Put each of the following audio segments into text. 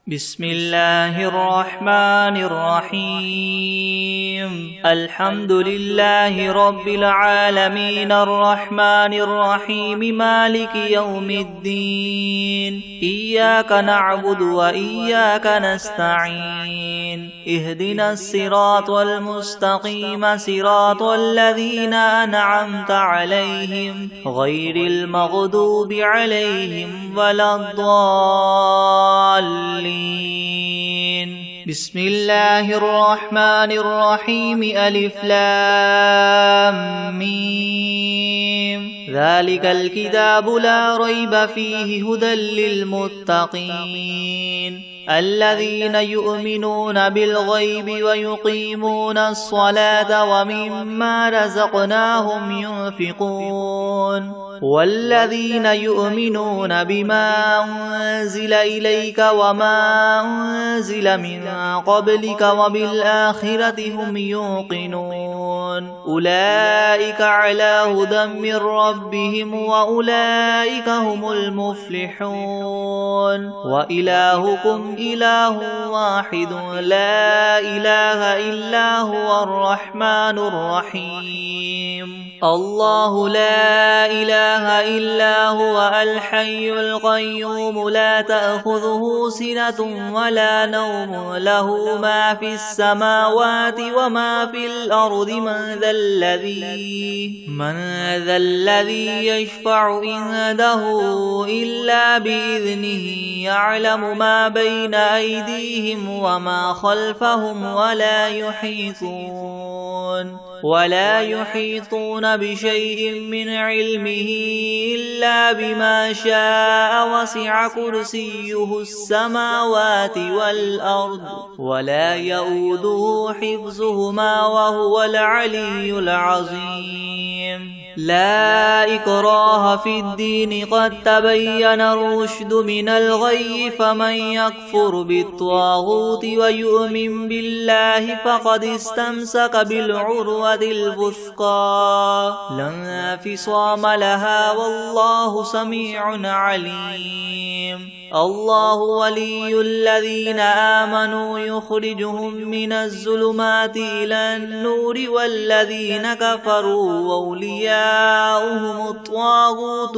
بسم الله الرحمن الرحيم الحمد لله رب العالمين الرحمن الرحيم مالك يوم الدين إياك نعبد وإياك نستعين اهدنا الصراط المستقيم صراط الذين أنعمت عليهم غير المغضوب عليهم ولا الضالين. بسم الله الرحمن الرحيم ألف لام ميم ذلك الكتاب لا ريب فيه هدى للمتقين الذين يؤمنون بالغيب ويقيمون الصلاة ومما رزقناهم ينفقون والذين يؤمنون بما أنزل إليك وما أنزل من قبلك وبالآخرة هم يوقنون أولئك على هدى من ربهم وأولئك هم المفلحون وإلهكم إله واحد لا إله إلا هو الرحمن الرحيم الله لا إله إلا هو الحي القيوم لا تأخذه سنة ولا نوم له ما في السماوات وما في الأرض من ذا الذي يشفع عنده إلا بإذنه يعلم ما بين أيديهم وما خلفهم ولا يحيطون بشيء من علمه إلا بما شاء وسع كرسيه السماوات والأرض ولا يؤوده حفظهما وهو العلي العظيم لا إكراه في الدين قد تبين الرشد من الغي فمن يكفر بالطاغوت ويؤمن بالله فقد استمسك بالعروة الوثقى لا انفصام لها والله سميع عليم الله ولي الذين آمنوا يخرجهم من الظلمات إلى النور والذين كفروا أولياؤهم الطاغوت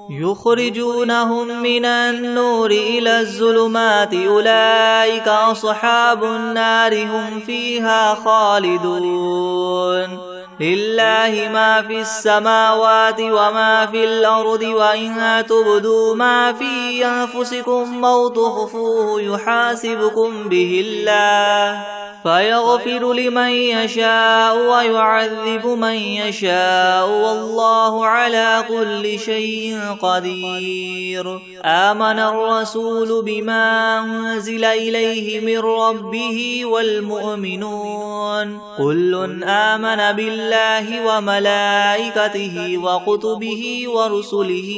يخرجونهم من النور إلى الظلمات أولئك أصحاب النار هم فيها خالدون لله ما في السماوات وما في الأرض وإن تبدوا ما في أنفسكم أو تخفوه يحاسبكم به الله فيغفر لمن يشاء ويعذب من يشاء والله على كل شيء قدير آمن الرسول بما أنزل إليه من ربه والمؤمنون كل آمن بالله وملائكته وكتبه ورسله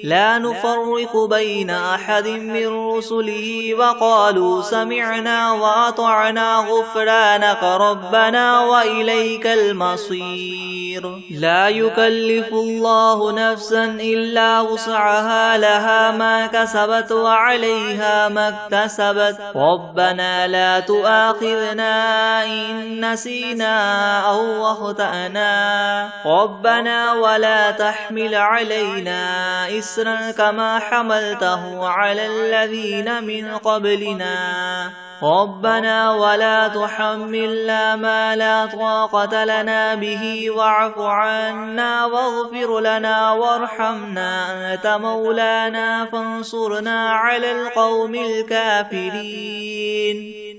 لا نفرق بين أحد من رسله وقالوا سمعنا وأطعنا غفرانك ربنا وإليك المصير لا يكلف الله نفسا إلا وسعها لها ما كسبت وعليها ما اكتسبت ربنا لا تؤاخذنا إن نسينا أو أخطأنا ربنا ولا تحمل علينا إسرا كما حملته على الذين من قبلنا ربنا ولا تحملنا ما لا طاقة لنا به واعف عنا واغفر لنا وارحمنا أنت مولانا فانصرنا على القوم الكافرين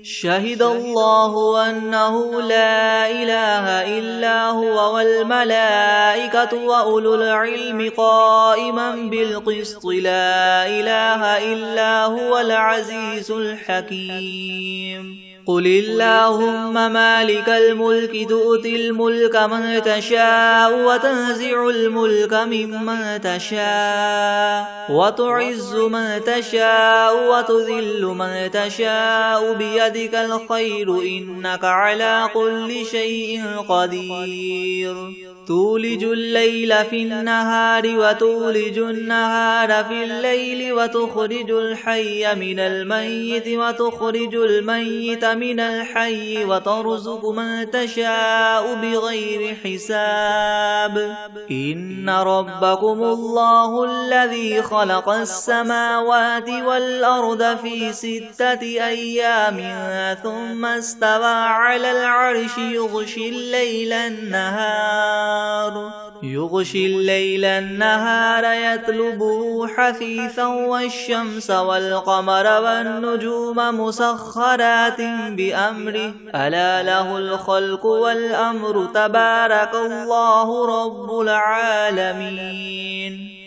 شهد الله أنه لا إله إلا هو والملائكة وأولو العلم قائما بالقسط لا إله إلا هو العزيز الحكيم قل اللهم مالك الملك تؤتي الملك من تشاء وتنزع الملك ممن تشاء وتعز من تشاء وتذل من تشاء بيدك الخير إنك على كل شيء قدير تولج الليل في النهار وتولج النهار في الليل وتخرج الحي من الميت وتخرج الميت من الحي وترزق من تشاء بغير حساب إن ربكم الله الذي خلق السماوات والأرض في 6 أيام ثم استوى على العرش يغشي الليل النهار يطلبه حثيثا والشمس والقمر والنجوم مسخرات بأمره ألا له الخلق والأمر تبارك الله رب العالمين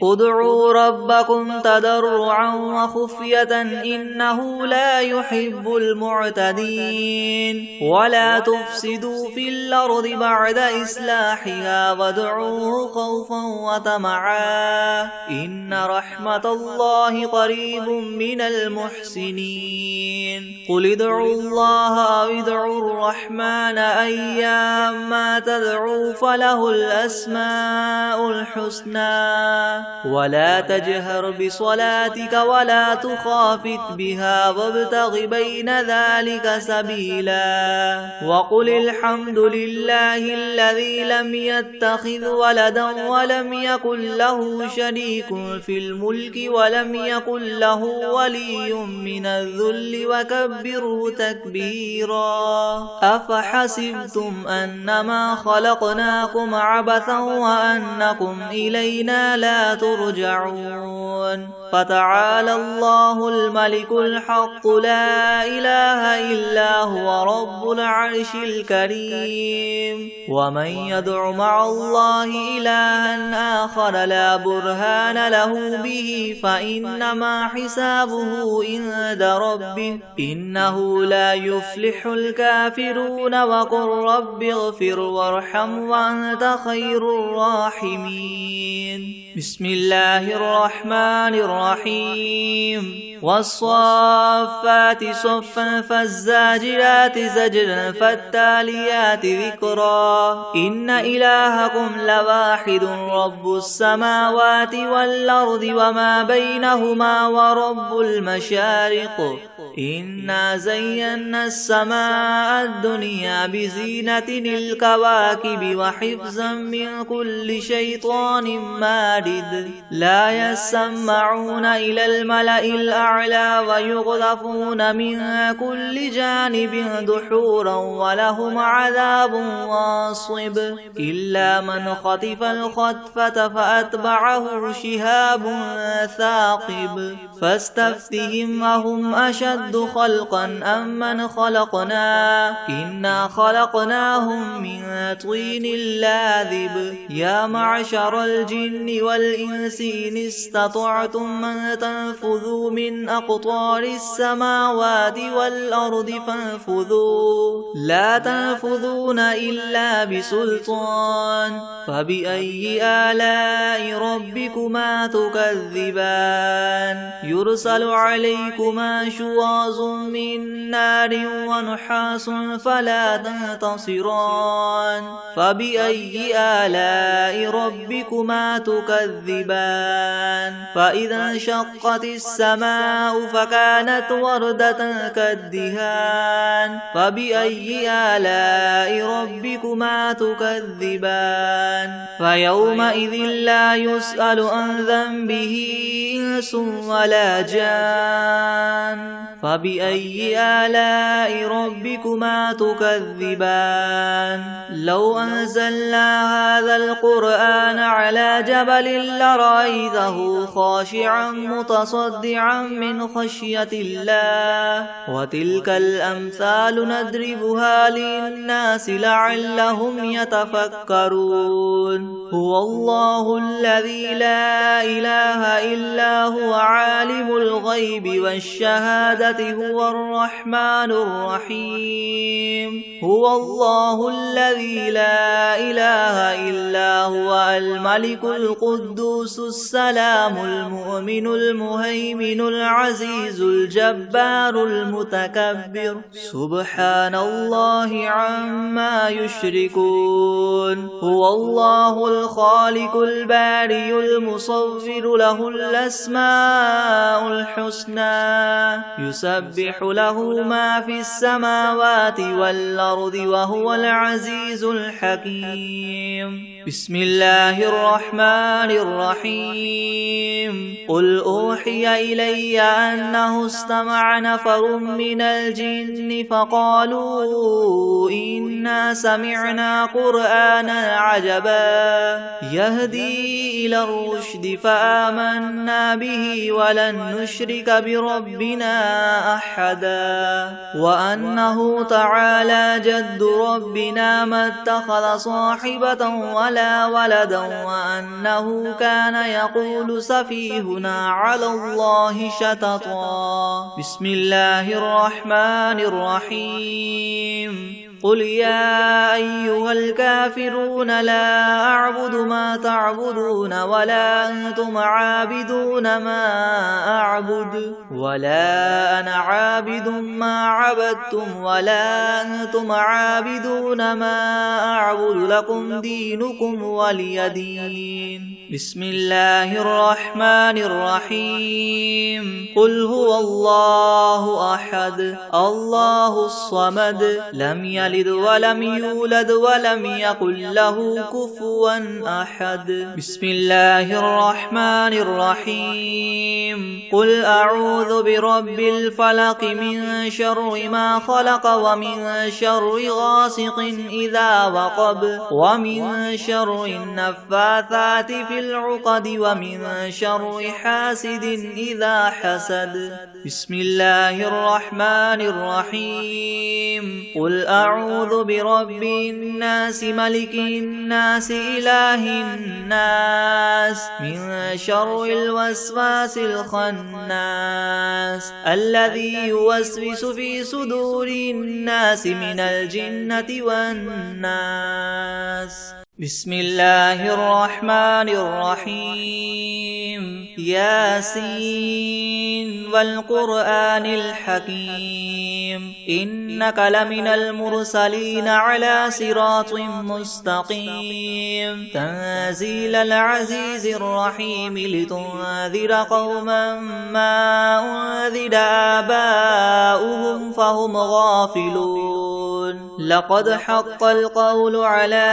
ادعوا ربكم تضرعا وخفية إنه لا يحب المعتدين ولا تفسدوا في الأرض بعد إصلاحها وادعوه خوفا وطمعا إن رحمة الله قريب من المحسنين قل ادعوا الله أو ادعوا الرحمن أيما تدعوا فله الأسماء الحسنى ولا تجهر بصلاتك ولا تخافت بها وابتغ بين ذلك سبيلا وقل الحمد لله الذي لم يتخذ ولدا ولم يكن له شريك في الملك ولم يكن له ولي من الذل وكبره تكبيرا أفحسبتم أنما خلقناكم عبثا وأنكم إلينا لا ترجعون فتعالى الله الملك الحق لا إله إلا هو رب العرش الكريم ومن يدع مع الله إلها آخر لا برهان له به فإنما حسابه عند ربه إنه لا يفلح الكافرون وقل رب اغفر وارحم وأنت خير الراحمين بسم الله الرحمن الرحيم والصافات صفا فالزاجرات زجرا فالتاليات ذكرا إن إلهكم لواحد رب السماوات والأرض وما بينهما ورب المشارق إنا زينا السماء الدنيا بزينة الكواكب وحفظا من كل شيطان مارد لا يسمعون إلى الملأ الأعلى ويقذفون من كل جانب دحورا ولهم عذاب واصب إلا من خطف الخطفة فأتبعه شهاب ثاقب فاستفتهم أهم أشد خلقا أم من خلقنا إنا خلقناهم من طين لاذب يا معشر الجن والإنس إن استطعتم من تنفذوا من أقطار السماوات والأرض فانفذوا لا تنفذون إلا بسلطان فبأي آلاء ربكما تكذبان يرسل عليكما شواظ من نار ونحاس فلا تنتصران فبأي آلاء ربكما تكذبان فإذا انشقت السماء فكانت وردة كالدهان فبأي آلاء ربكما تكذبان فيومئذ لا يسأل عن ذنبه إنس ولا جان فبأي آلاء ربكما تكذبان لو أنزلنا هذا القرآن على جبل لرأيته خاشعا متصدعا من خشية الله وتلك الأمثال نضربها للناس لعلهم يتفكرون هو الله الذي لا إله إلا هو عالم الغيب والشهادة هو الرحمن الرحيم هو الله الذي لا إله إلا هو الملك القدوس السلام المؤمن المهيمن العزيز الجبار المتكبر سبحان الله عما يشركون هو الله الخالق البارئ المصور له الأسماء الحسنى يسبح له ما في السماوات والأرض وهو العزيز الحكيم بسم الله الرحمن الرحيم قل أوحي إلي أنه استمع نفر من الجن فقالوا إنا سمعنا قرآنا عجبا يهدي إلى الرشد فآمنا به ولن نشرك بربنا أحدا وأنه تعالى جد ربنا ما اتخذ صاحبة ولا ولدا وأنه كان يقول سفيهنا على الله شططا بسم الله الرحمن الرحيم قل يا أيها الكافرون لا أعبد ما تعبدون ولا أنتم عابدون ما أعبد ولا أنا عابد ما عبدتم ولا أنتم عابدون ما أعبد لكم دينكم ولي دين بسم الله الرحمن الرحيم قل هو الله أحد الله الصمد لم يلد ولم يولد ولم يكن له كفوا أحد بسم الله الرحمن الرحيم قل أعوذ برب الفلق من شر ما خلق ومن شر غاسق إذا وقب ومن شر النفاثات في العقد ومن شر حاسد إذا حسد بسم الله الرحمن الرحيم قل أعوذ برب الناس ملك الناس إله الناس من شر الوسواس الخناس الذي يوسوس في صدور الناس من الجنة والناس بسم الله الرحمن الرحيم ياسين والقرآن الحكيم إنك لمن المرسلين على صراط مستقيم تنزيل العزيز الرحيم لتنذر قوما ما أنذر آباؤهم فهم غافلون لقد حق القول على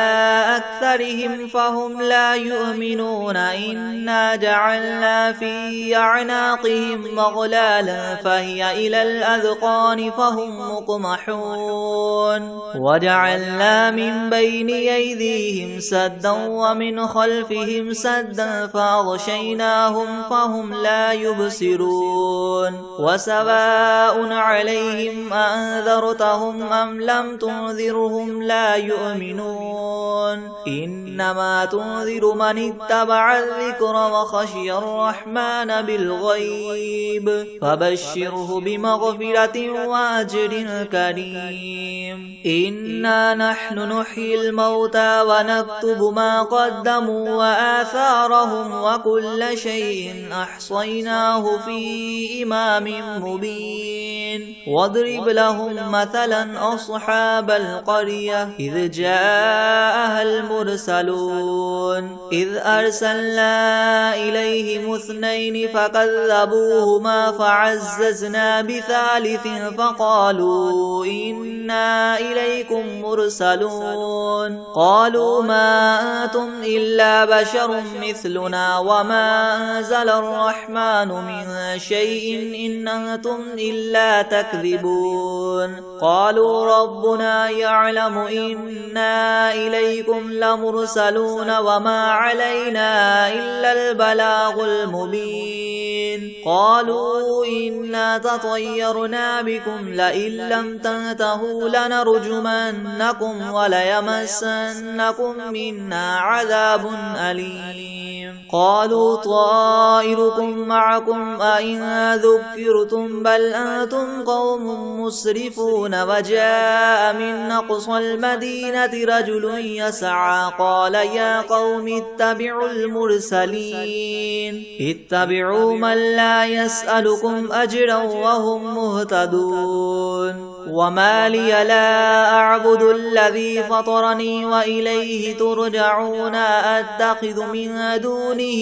أكثرهم فهم لا يؤمنون إنا جعلنا في أعناقهم مغلالا فهي إلى الأذقان فهم مقمحون وجعلنا من بين أيديهم سدا ومن خلفهم سدا فأغشيناهم فهم لا يبصرون وسواء عليهم أنذرتهم أم لم تنذرهم لا يؤمنون إنما تنذر من اتبع الذكر وخشي الرحمن بالغيب فبشره بمغفرة وأجر كريم إنا نحن نحيي الموتى ونكتب ما قدموا وآثارهم وكل شيء أحصيناه في إمام مبين واضرب لهم مثلا أصحاب القرية إذ جاءها المرسلون إذ أرسلنا إليهم اثنين فكذبوهما فعززنا بثالث فقالوا إنا إليكم مرسلون قالوا ما أنتم إلا بشر مثلنا وما أنزل الرحمن من شيء إن أنتم إلا تكذبون قالوا ربنا يعلم إنا إليكم لمرسلون وما علينا إلا البلاغ المبين قالوا إنا تطيرنا بكم لئن لم تنتهوا لنرجمنكم وليمسنكم منا عذاب أليم قالوا طائركم معكم أئن ذكرتم بل أنتم قوم مسرفون وجاء من أقصى المدينة رجل يسعى قال يا قوم اتبعوا المرسلين اتبعوا من لا يسألكم أجرا وهم مهتدون وما لي لا أعبد الذي فطرني وإليه ترجعون أتخذ من دونه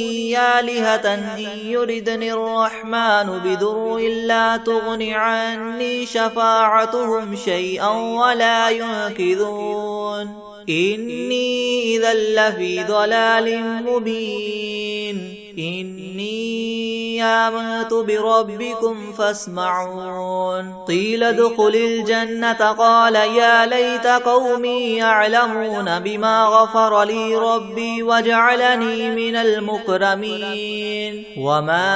آلهة إن يردني الرحمن بضر لا تغن عني شفاعتهم شيئا ولا ينقذون إني إذا لفي ضلال مبين إني آمنت بربكم فاسمعون قيل ادخل الجنة قال يا ليت قومي يعلمون بما غفر لي ربي وجعلني من المكرمين وما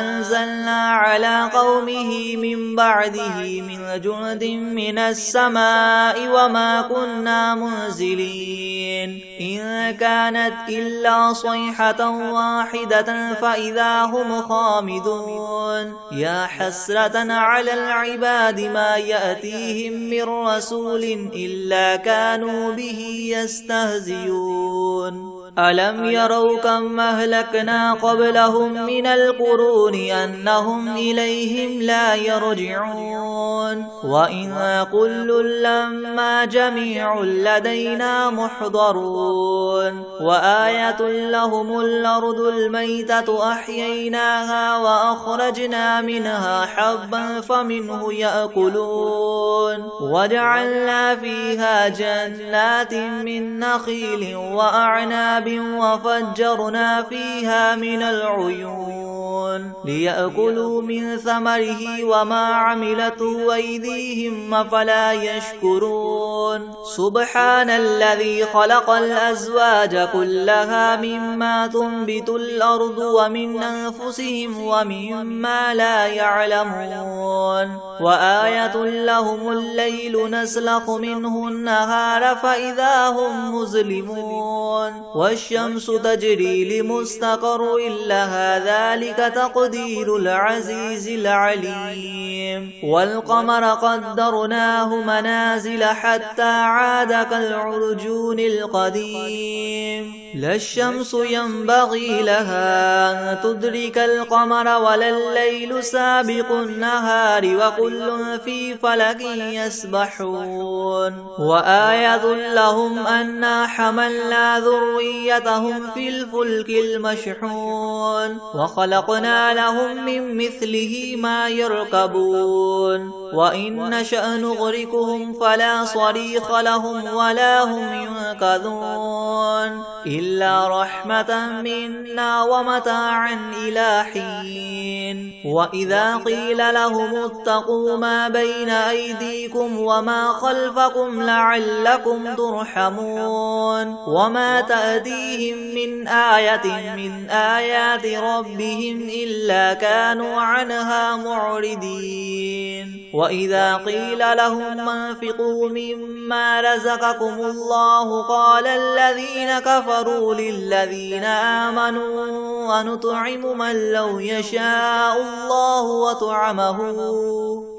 أنزلنا على قومه من بعده من جند من السماء وما كنا منزلين إن كانت إلا صيحة واحدة فإذا هم خامدون يا حسرة على العباد ما يأتيهم من رسول إلا كانوا به يستهزئون ألم يروا كم أهلكنا قبلهم من القرون أنهم إليهم لا يرجعون وإن كل لما جميع لدينا محضرون وآية لهم الأرض الميتة أحييناها وأخرجنا منها حبا فمنه يأكلون وجعلنا فيها جنات من نخيل وأعناب وفجرنا فيها من العيون ليأكلوا من ثمره وما عملته أيديهم أفلا يشكرون سبحان الذي خلق الأزواج كلها مما تنبت الأرض ومن أنفسهم ومما لا يعلمون وآية لهم الليل نسلخ منه النهار فإذا هم مظلمون والشمس تجري لمستقر لها ذلك تقدير العزيز العليم والقمر قدرناه منازل حتى عاد كالعرجون القديم لا الشمس ينبغي لها أن تدرك القمر ولا الليل سابق النهار وكل في فلك يسبحون وآية لهم أنا حملنا ذريتهم في الفلك المشحون وخلقنا لهم من مثله ما يركبون وإن نشأ نغرقهم فلا صريخ لهم ولا هم ينقذون إلا رحمة منا ومتاعا إلى حين وإذا قيل لهم اتقوا ما بين أيديكم وما خلفكم لعلكم ترحمون وما تأتيهم من آية من آيات ربهم إلا كانوا عنها معرضين وإذا قيل لهم انفقوا مما رزقكم الله قال الذين كفروا للذين آمنوا ونطعم من لو يشاء الله وطعمه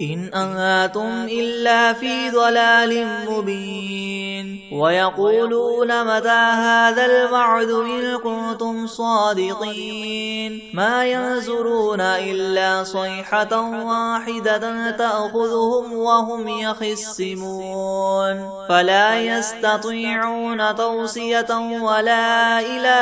إن أنتم إلا في ضلال مبين ويقولون متى هذا الوعد إن كنتم صادقين ما ينظرون إلا صيحة واحدة تأخذهم وهم يخصمون فلا يستطيعون توصية ولا إلى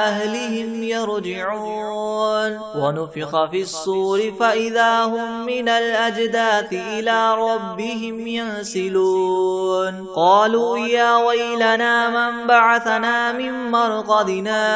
أهلهم يرجعون ونفخ في الصور فإذا هم من الأجداث إلى ربهم ينسلون قالوا يا ويلنا من بعثنا من مرقدنا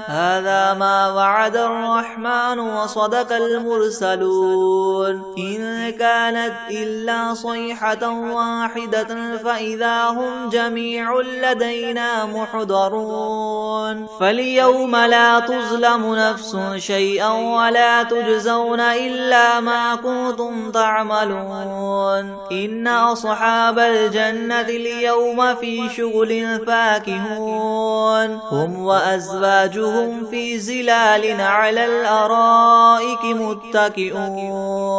هذا ما وعد الرحمن وصدق المرسلون إن كان كانت إلا صيحة واحدة فإذا هم جميع لدينا محضرون فاليوم لا تظلم نفس شيئا ولا تجزون إلا ما كنتم تعملون إن أصحاب الجنة اليوم في شغل فاكهون هم وأزواجهم في زلال على الأرائك متكئون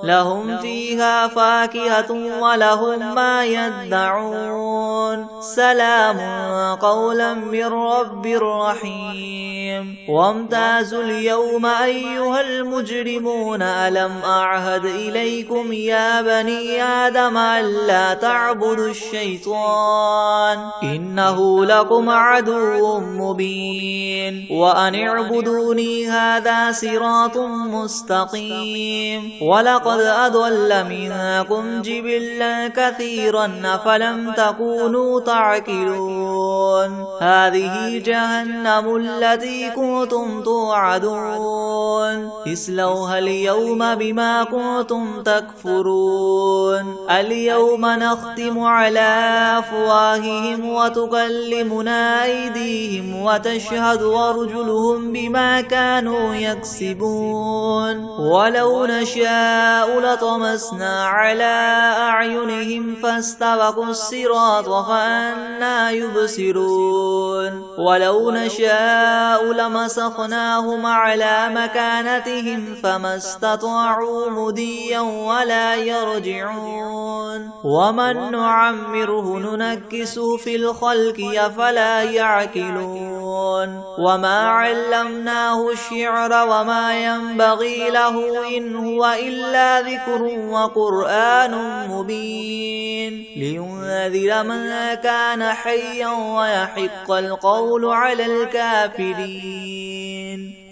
لهم فيها فاكهة ولهم ما يدعون سلام قولا من رب رحيم وامتازوا اليوم أيها المجرمون ألم أعهد إليكم يا بني آدم ألا تعبدوا الشيطان إنه لكم عدو مبين وأن اعبدوني هذا صراط مستقيم ولقد أضل منكم جبلا كثيرا فلم تكونوا تعقلون هذه جهنم التي كنتم توعدون اصلوها اليوم بما كنتم تكفرون اليوم نختم على أفواههم وتكلمنا أيديهم وتشهد أرجلهم بما كانوا يكسبون ولو نشاء لطمسنا على أعينهم فاستبقوا الصراط فأنى يبصرون ولو نشاء لمسخناهم على مكانتهم فما استطاعوا مديا ولا يرجعون ومن نعمره ننكسه في الخلق أفلا يعقلون وما علمناه الشعر وما ينبغي له إن هو إلا ذكر وقرآن مبين لينذر من كان حيا ويحق القول على الكافرين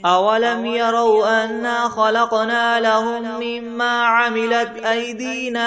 أولم يروا أنا خلقنا لهم مما عملت أيدينا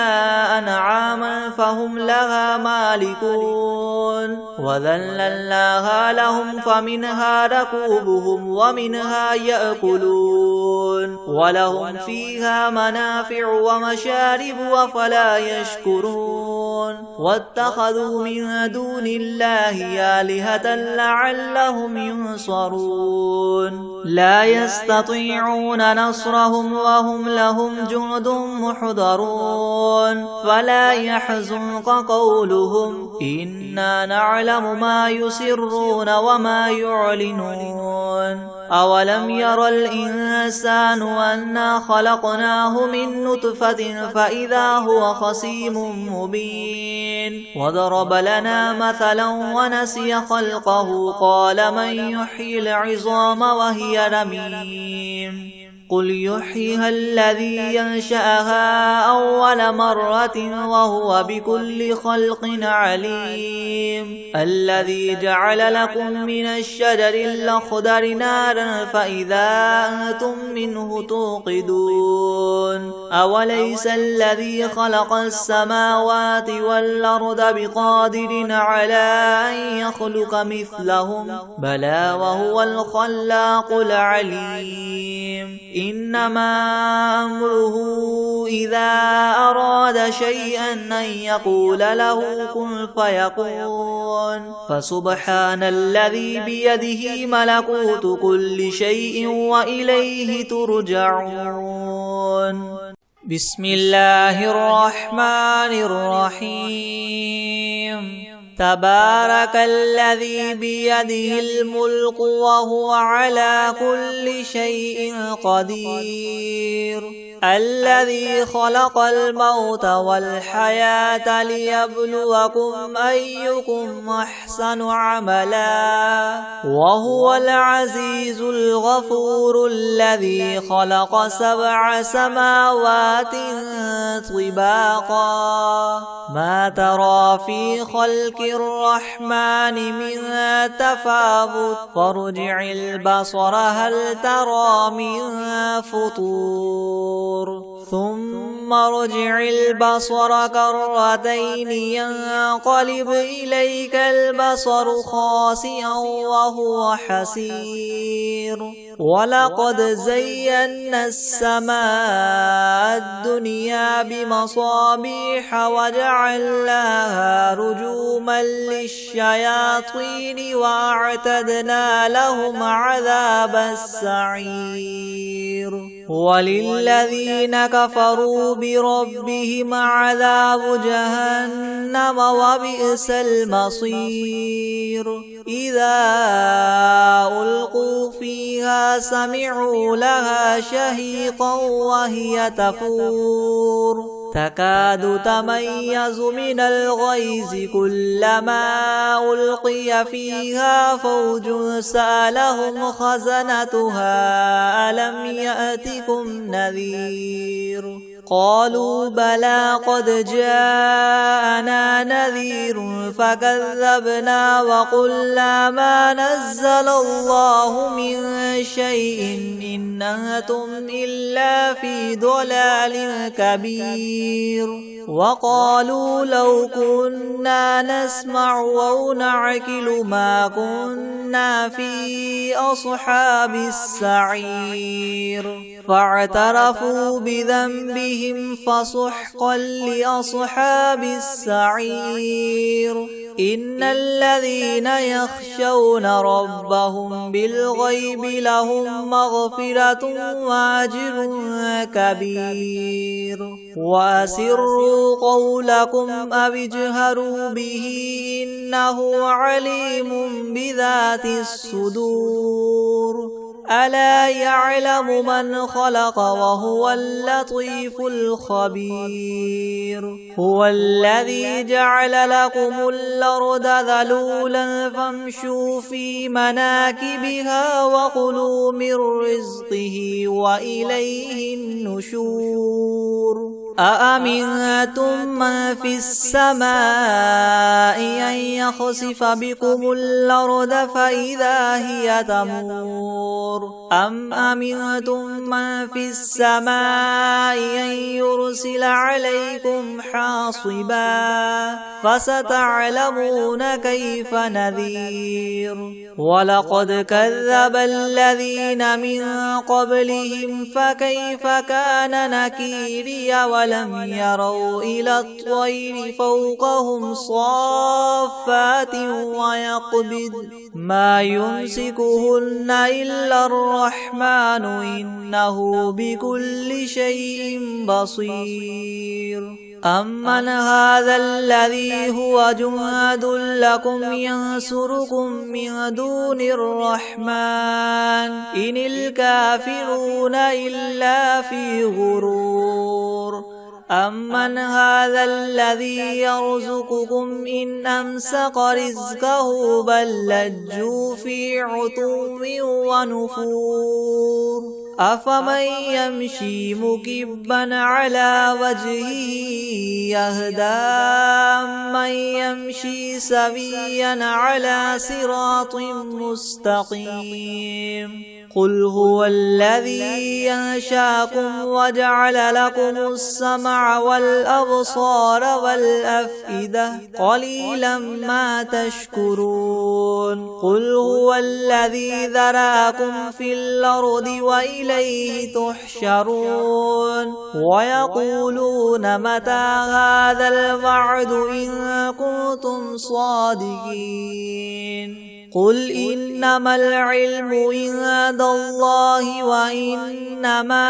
أنعاما فهم لها مالكون وذللناها لهم فمنها ركوبهم ومنها يأكلون ولهم فيها منافع ومشارب وفلا يشكرون واتخذوا من دون الله آلهة لعلهم ينصرون لا يستطيعون نصرهم وهم لهم جند محضرون فلا يحزنك قولهم إنا نعلم ما يسرون وما يعلنون أولم ير الإنسان أنا خلقناه من نطفة فإذا هو خصيم مبين وضرب لنا مثلا ونسي خلقه قال من يحيي العظام وهي رميم قل يحييها الذي ينشأها أول مرة وهو بكل خلق عليم الذي جعل لكم من الشجر الأخضر نارا فإذا أنتم منه توقدون أوليس الذي خلق السماوات والأرض بقادر على أن يخلق مثلهم بلى وهو الخلاق العليم إنما أمره إذا أراد شيئا أن يقول له كن فيكون فسبحان الذي بيده ملكوت كل شيء وإليه ترجعون بسم الله الرحمن الرحيم تبارك الذي بيده الملك وهو على كل شيء قدير الذي خلق الموت والحياة ليبلوكم أيكم أحسن عملا وهو العزيز الغفور الذي خلق 7 سماوات طباقا ما ترى في خلق الرحمن من تفاوت فارجع البصر هل ترى من فطور ثم ثم ارجع البصر كرتين ينقلب إليك البصر خاسئا وهو حسير ولقد زينا السماء الدنيا بمصابيح وجعلناها رجوما للشياطين وأعتدنا لهم عذاب السعير وللذين كفروا بربهم عذاب جهنم وبئس المصير إذا ألقوا فيها سمعوا لها شهيقا وهي تفور تكاد تميز من الغيظ كلما ألقي فيها فوج سألهم خزنتها ألم يأتكم نذير قالوا بلى قد جاءنا نذير فكذبنا وقلنا ما نزل الله من شيء إن أنتم إلا في ضلال كبير وقالوا لو كنا نسمع أو نعقل ما كنا في أصحاب السعير فاعترفوا بذنبهم فسحقا لأصحاب السعير إن الذين يخشون ربهم بالغيب لهم مغفرة وأجر كبير وأسروا قولكم أو اجهروا به إنه عليم بذات الصدور ألا يعلم من خلق وهو اللطيف الخبير هو الذي جعل لكم الأرض ذلولا فامشوا في مناكبها وكلوا من رزقه وإليه النشور أأمنتم من في السماء أن يخسف بكم الأرض فإذا هي تمور أم أمنتم من في السماء أن يرسل عليكم حاصبا فستعلمون كيف نذير ولقد كذب الذين من قبلهم فكيف كان نكيري ولم يروا إلى الطير فوقهم صافات ويقبض ما يمسكهن إلا الرحمن إنه بكل شيء بصير أمن هذا الذي هو جند لكم ينصركم من دون الرحمن إن الكافرون إلا في غرور أمن هذا الذي يرزقكم إن أمسك رزقه بل لجوا في عتو ونفور أفمن يمشي مكبا على وجهه يهدى من يمشي سويا على صراط مستقيم قل هو الذي ينشاكم وجعل لكم السمع والأبصار والأفئدة قليلا ما تشكرون قل هو الذي ذراكم في الأرض وإليه تحشرون ويقولون متى هذا الوعد إن كنتم صادقين قل إنما العلم عند الله وإنما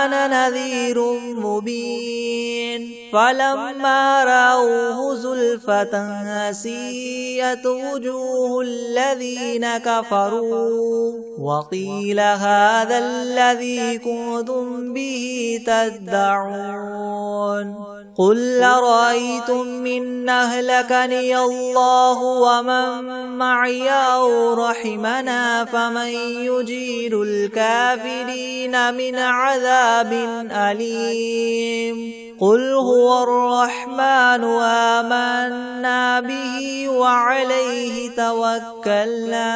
أنا نذير مبين فلما رأوه زلفة سيئت وجوه الذين كفروا وقيل هذا الذي كنتم به تدعون قل أرأيتم إن أهلكني الله ومن معي أو رحمنا فمن يجير الكافرين من عذاب أليم قل هو الرحمن آمنا به وعليه توكلنا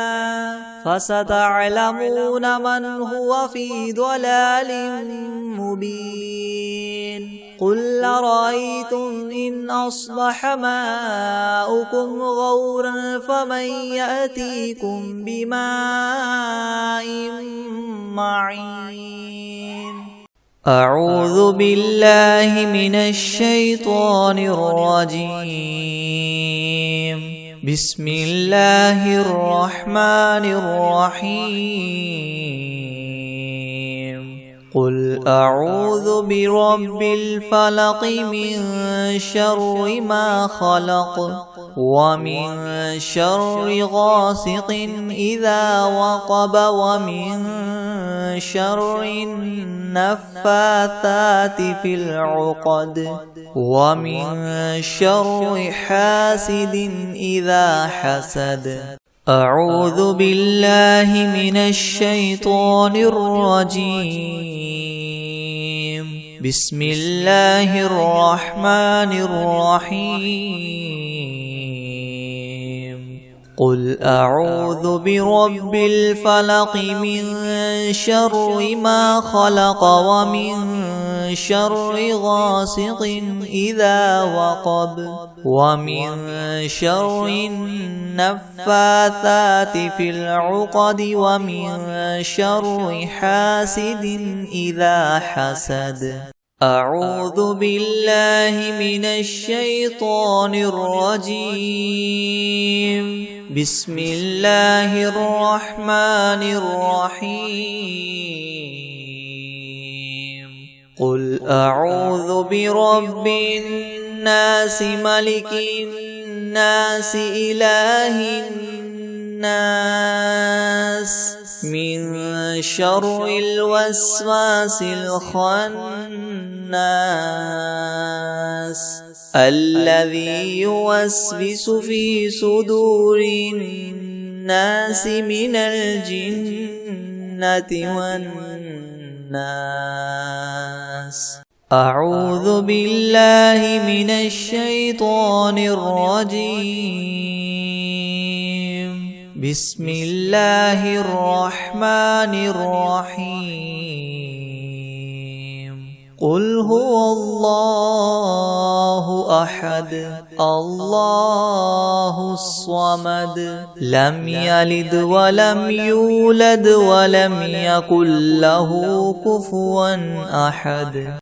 فستعلمون من هو في ضلال مبين قل أرأيتم إن أصبح ماؤكم غورا فمن يأتيكم بماء معين أعوذ بالله من الشيطان الرجيم بسم الله الرحمن الرحيم قل أعوذ برب الفلق من شر ما خلق ومن شر غاسق إذا وقب ومن شر النفاثات في العقد ومن شر حاسد إذا حسد أعوذ بالله من الشيطان الرجيم بسم الله الرحمن الرحيم قل أعوذ برب الفلق من شر ما خلق ومن شر غاسق إذا وقب ومن شر النفاثات في العقد ومن شر حاسد إذا حسد أعوذ بالله من الشيطان الرجيم بسم الله الرحمن الرحيم قل أعوذ برب الناس ملك الناس إله الناس من شر الوسواس الخناس الذي يوسوس في صدور الناس من الجنة والناس أعوذ بالله من الشيطان الرجيم بسم الله الرحمن الرحيم قل هو الله أحد الله الصمد لم يلد ولم يولد ولم يكن له كفوا أحد